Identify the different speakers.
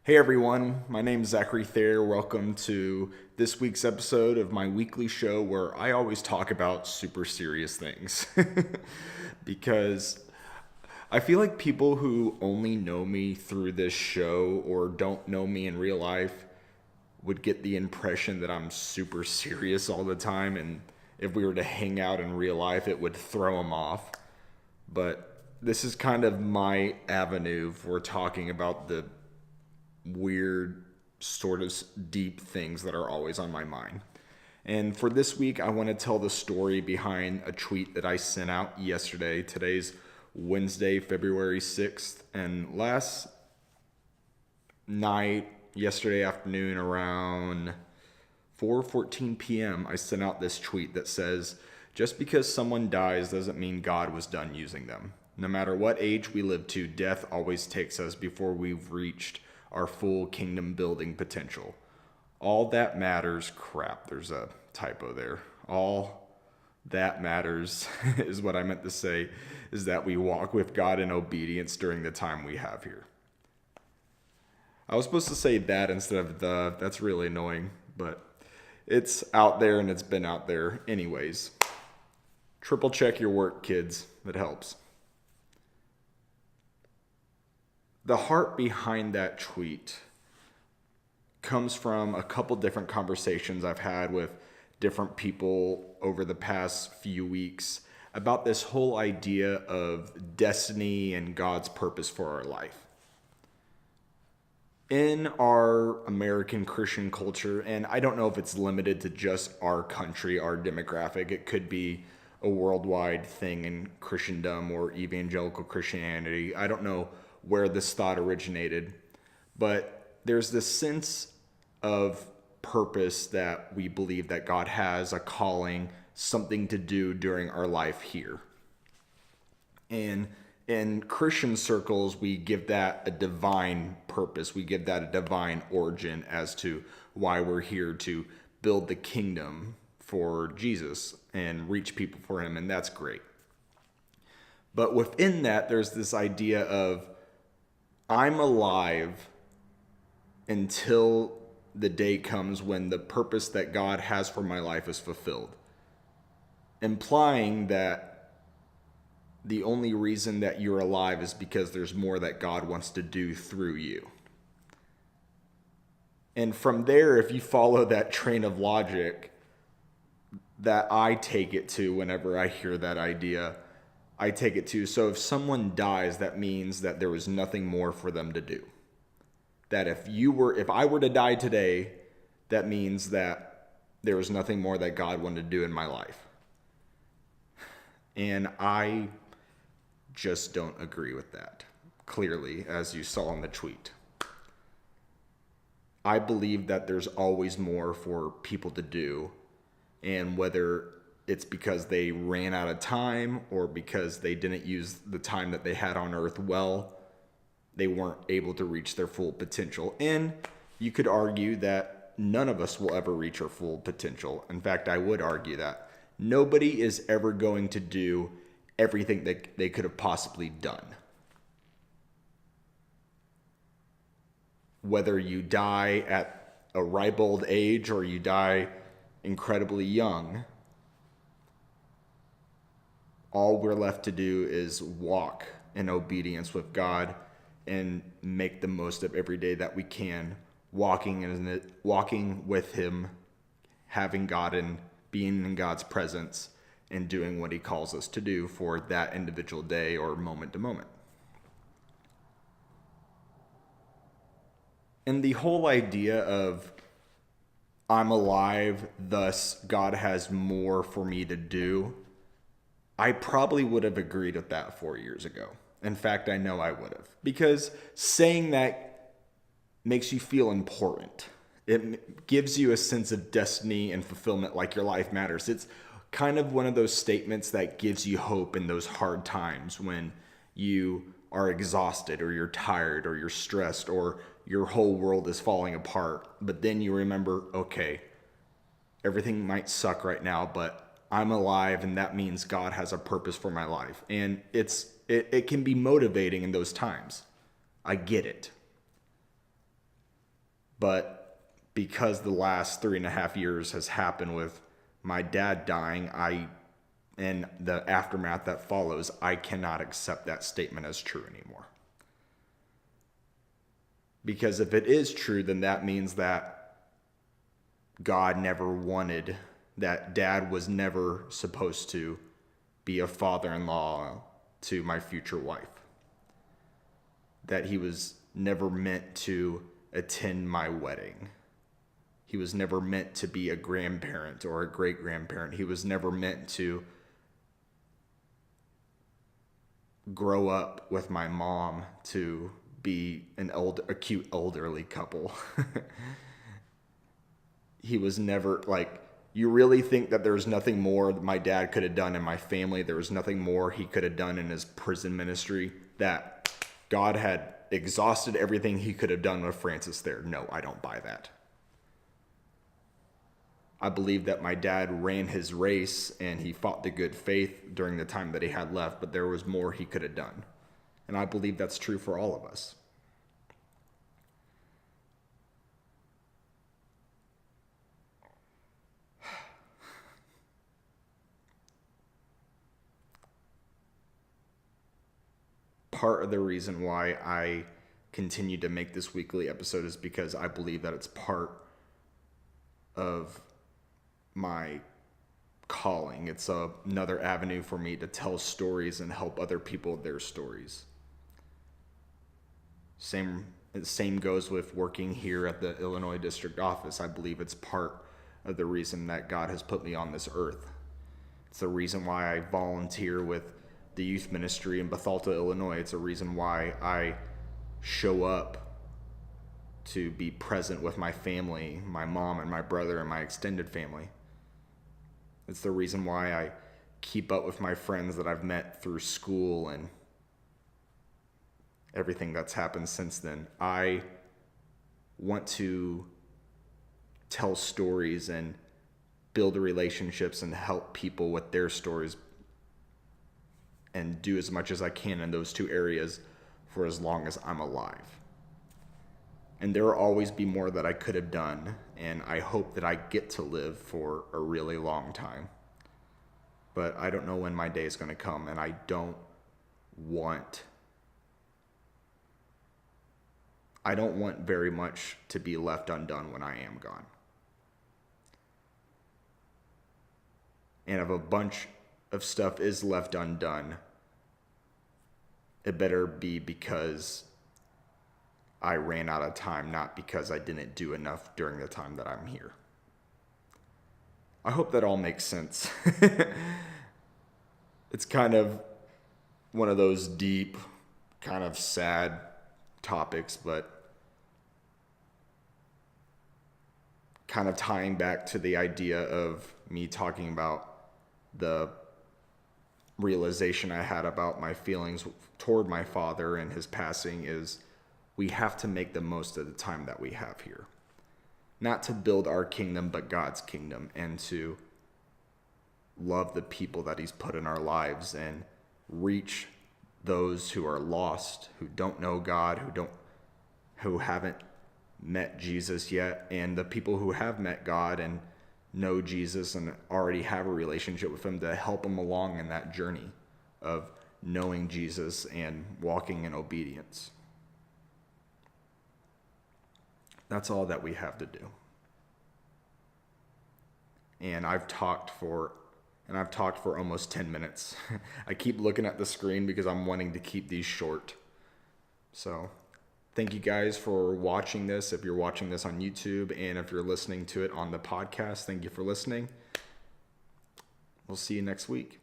Speaker 1: Hey everyone, my name is Zachary Thayer. Welcome to this week's episode of my weekly show where I always talk about super serious things. Because I feel like people who only know me through this show or don't know me in real life would get the impression that I'm super serious all the time, and if we were to hang out in real life, it would throw them off. But this is kind of my avenue for talking about the weird, sort of deep things that are always on my mind. And for this week, I want to tell the story behind a tweet that I sent out yesterday. Today's Wednesday, February 6th. And last night, yesterday afternoon, around 4:14 p.m., I sent out this tweet that says, "Just because someone dies doesn't mean God was done using them. No matter what age we live to, death always takes us before we've reached our full kingdom building potential. All that matters," crap, there's a typo there. All that matters is what I meant to say, is that we walk with God in obedience during the time we have here. I was supposed to say that instead of the. That's really annoying, but it's out there and it's been out there. Anyways, triple check your work, kids. It helps. The heart behind that tweet comes from a couple different conversations I've had with different people over the past few weeks about this whole idea of destiny and God's purpose for our life. In our American Christian culture, and I don't know if it's limited to just our country, our demographic, it could be a worldwide thing in Christendom or evangelical Christianity. I don't know where this thought originated, but there's this sense of purpose that we believe that God has a calling, something to do during our life here. And in Christian circles, we give that a divine purpose. We give that a divine origin as to why we're here to build the kingdom for Jesus and reach people for him, and that's great. But within that, there's this idea of I'm alive until the day comes when the purpose that God has for my life is fulfilled, implying that the only reason that you're alive is because there's more that God wants to do through you. And from there, if you follow that train of logic that I take it to whenever I hear that idea, I take it to, so if someone dies, that means that there was nothing more for them to do. That if I were to die today, that means that there was nothing more that God wanted to do in my life. And I just don't agree with that, clearly, as you saw in the tweet. I believe that there's always more for people to do, and whether it's because they ran out of time or because they didn't use the time that they had on earth well, they weren't able to reach their full potential. And you could argue that none of us will ever reach our full potential. In fact, I would argue that nobody is ever going to do everything that they could have possibly done. Whether you die at a ripe old age or you die incredibly young, all we're left to do is walk in obedience with God and make the most of every day that we can, walking with him, having God and being in God's presence and doing what he calls us to do for that individual day or moment to moment. And the whole idea of I'm alive, thus God has more for me to do, I probably would have agreed with that 4 years ago. In fact, I know I would have. Because saying that makes you feel important. It gives you a sense of destiny and fulfillment, like your life matters. It's kind of one of those statements that gives you hope in those hard times when you are exhausted or you're tired or you're stressed or your whole world is falling apart. But then you remember, okay, everything might suck right now, but I'm alive, and that means God has a purpose for my life. And it can be motivating in those times. I get it. But because the last 3.5 years has happened with my dad dying, and the aftermath that follows, I cannot accept that statement as true anymore. Because if it is true, then that means that God never wanted, that dad was never supposed to be a father-in-law to my future wife. That he was never meant to attend my wedding. He was never meant to be a grandparent or a great-grandparent. He was never meant to grow up with my mom to be a cute elderly couple. He was never like, you really think that there's nothing more that my dad could have done in my family? There was nothing more he could have done in his prison ministry? That God had exhausted everything he could have done with Francis there? No, I don't buy that. I believe that my dad ran his race and he fought the good faith during the time that he had left, but there was more he could have done. And I believe that's true for all of us. Part of the reason why I continue to make this weekly episode is because I believe that it's part of my calling. It's another avenue for me to tell stories and help other people with their stories. Same goes with working here at the Illinois District Office. I believe it's part of the reason that God has put me on this earth. It's the reason why I volunteer with the youth ministry in Bethalto, Illinois. It's a reason why I show up to be present with my family, my mom and my brother and my extended family. It's the reason why I keep up with my friends that I've met through school and everything that's happened since then. I want to tell stories and build relationships and help people with their stories and do as much as I can in those two areas for as long as I'm alive. And there will always be more that I could have done, and I hope that I get to live for a really long time. But I don't know when my day is going to come, and I don't want very much to be left undone when I am gone. And if a bunch of stuff is left undone, it better be because I ran out of time, not because I didn't do enough during the time that I'm here. I hope that all makes sense. It's kind of one of those deep, kind of sad topics, but kind of tying back to the idea of me talking about the realization I had about my feelings toward my father and his passing is we have to make the most of the time that we have here. Not to build our kingdom, but God's kingdom, and to love the people that he's put in our lives and reach those who are lost, who don't know God, who haven't met Jesus yet, and the people who have met God and know Jesus and already have a relationship with him, to help them along in that journey of knowing Jesus and walking in obedience. That's all that we have to do. And I've talked for almost 10 minutes. I keep looking at the screen because I'm wanting to keep these short. So thank you guys for watching this. If you're watching this on YouTube, and if you're listening to it on the podcast, thank you for listening. We'll see you next week.